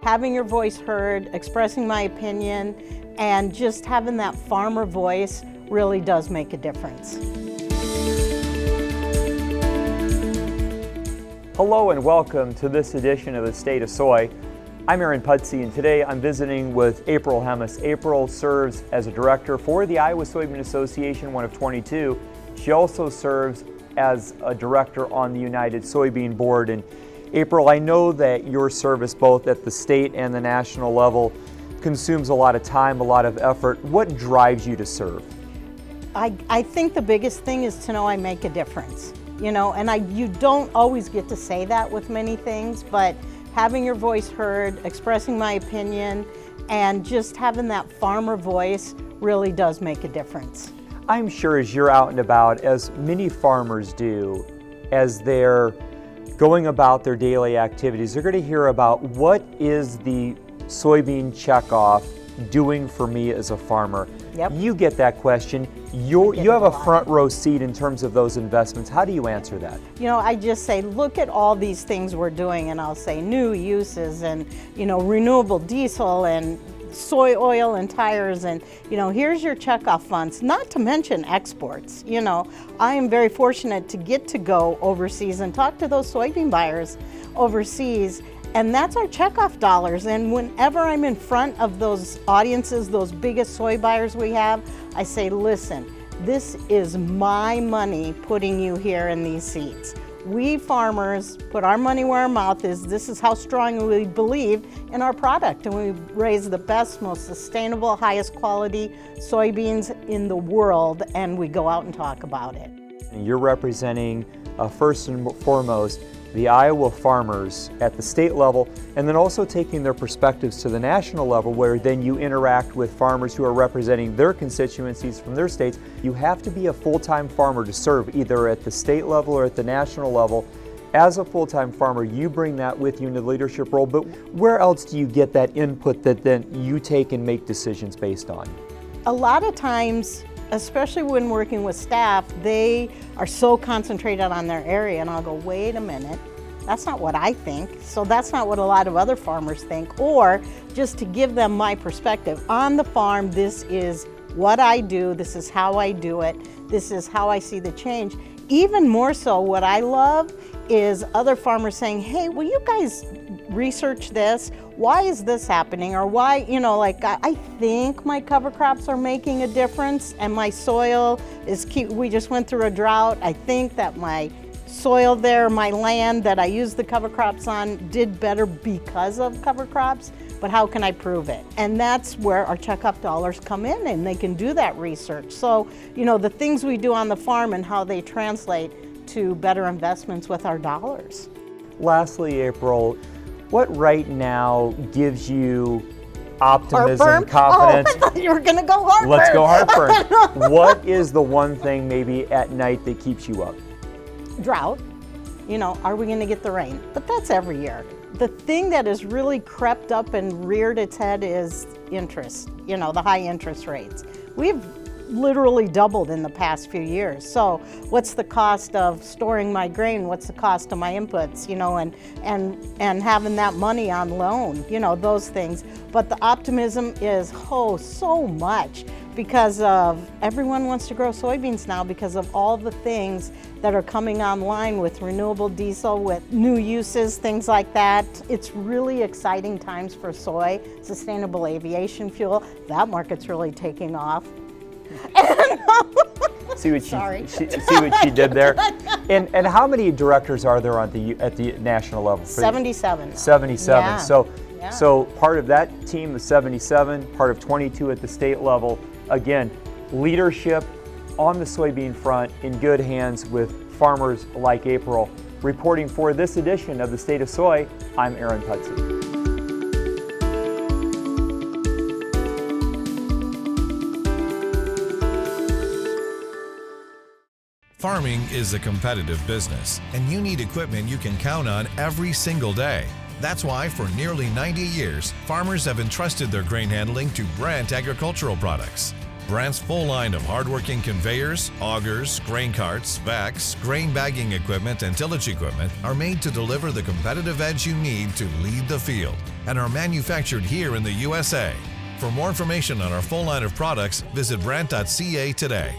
having your voice heard, expressing my opinion, and just having that farmer voice really does make a difference. Hello and welcome to this edition of the State of Soy. I'm Aaron Pudsey, and today I'm visiting with April Hemis. April serves as a director for the Iowa Soybean Association, one of 22. She also serves as a director on the United Soybean Board. And April, I know that your service both at the state and the national level consumes a lot of time, a lot of effort. What drives you to serve? I think the biggest thing is to know I make a difference. You know, and you don't always get to say that with many things, but having your voice heard, expressing my opinion, and just having that farmer voice really does make a difference. I'm sure as you're out and about, as many farmers do, as they're going about their daily activities, they're going to hear about what is the soybean checkoff doing for me as a farmer. Yep. You get that question. You have a front row seat in terms of those investments. How do you answer that? You know, I just say, look at all these things we're doing, and I'll say new uses and, you know, renewable diesel and soy oil and tires, and, you know, here's your checkoff funds, not to mention exports. You know, I am very fortunate to get to go overseas and talk to those soybean buyers overseas. And that's our checkoff dollars. And whenever I'm in front of those audiences, those biggest soy buyers we have, I say, listen, this is my money putting you here in these seats. We farmers put our money where our mouth is. This is how strong we believe in our product. And we raise the best, most sustainable, highest quality soybeans in the world, and we go out and talk about it. You're representing, first and foremost, the Iowa farmers at the state level, and then also taking their perspectives to the national level, where then you interact with farmers who are representing their constituencies from their states. You have to be a full-time farmer to serve either at the state level or at the national level. As a full-time farmer, you bring that with you in the leadership role, but where else do you get that input that then you take and make decisions based on? A lot of times, especially when working with staff, they are so concentrated on their area, and I'll go, wait a minute, that's not what I think, so that's not what a lot of other farmers think, or just to give them my perspective. On the farm, this is what I do, this is how I do it, this is how I see the change. Even more so, what I love is other farmers saying, hey, will you guys research this? Why is this happening? Or why, you know, like I think my cover crops are making a difference, and my soil is we just went through a drought. I think that my soil there, my land that I use the cover crops on did better because of cover crops, but how can I prove it? And that's where our checkoff dollars come in, and they can do that research. So, you know, the things we do on the farm and how they translate to better investments with our dollars. Lastly, April, what right now gives you optimism, Heartburn? confidence? Oh, I thought you were going to go Heartburn. Let's go Heartburn. What is the one thing maybe at night that keeps you up? Drought. You know, are we going to get the rain? But that's every year. The thing that has really crept up and reared its head is interest, you know, the high interest rates. We've literally doubled in the past few years. So what's the cost of storing my grain? What's the cost of my inputs? You know, and having that money on loan, you know, those things. But the optimism is, so much, because of everyone wants to grow soybeans now because of all the things that are coming online with renewable diesel, with new uses, things like that. It's really exciting times for soy, sustainable aviation fuel. That market's really taking off. See what she did there. And how many directors are there at the national level? 77. 77. Yeah. So part of that team of 77, part of 22 at the state level. Again, leadership on the soybean front in good hands with farmers like April. Reporting for this edition of the State of Soy, I'm Aaron Pudsey. Farming is a competitive business, and you need equipment you can count on every single day. That's why for nearly 90 years, farmers have entrusted their grain handling to Brandt Agricultural Products. Brandt's full line of hardworking conveyors, augers, grain carts, vacs, grain bagging equipment, and tillage equipment are made to deliver the competitive edge you need to lead the field. and are manufactured here in the USA. For more information on our full line of products, visit Brandt.ca today.